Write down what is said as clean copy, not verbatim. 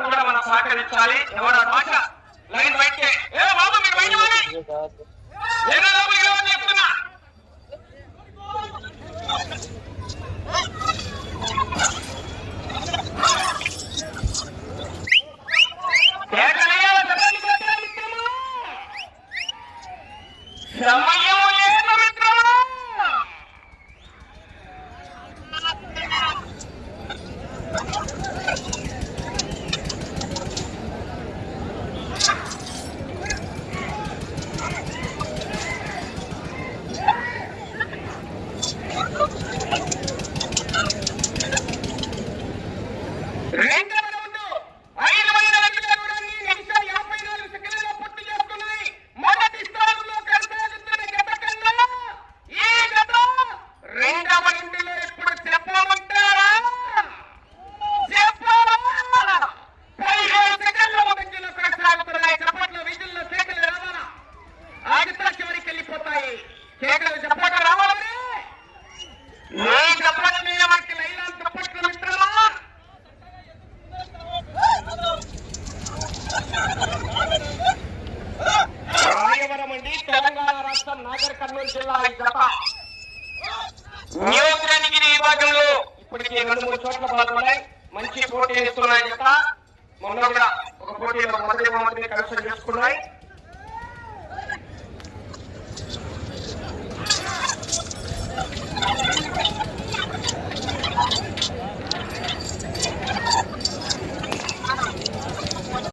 కూడా మనం సహకరించాలి. ఎవరు భాష లైన్ బయటే బాబు మీరు బయట చెప్తున్నా నాగర్ కర్నూలు జిల్లా న్యూజిలాండ్ విభాగంలో ఇప్పటికే 2-3 చోట్ల పాల్గొన్నాయి. మంచి పోటీ ఇస్తున్నాయి జత. మొన్న కూడా ఒక పోటీలో మొదటి బహుమతిని కైవసం చేసుకున్నాయి.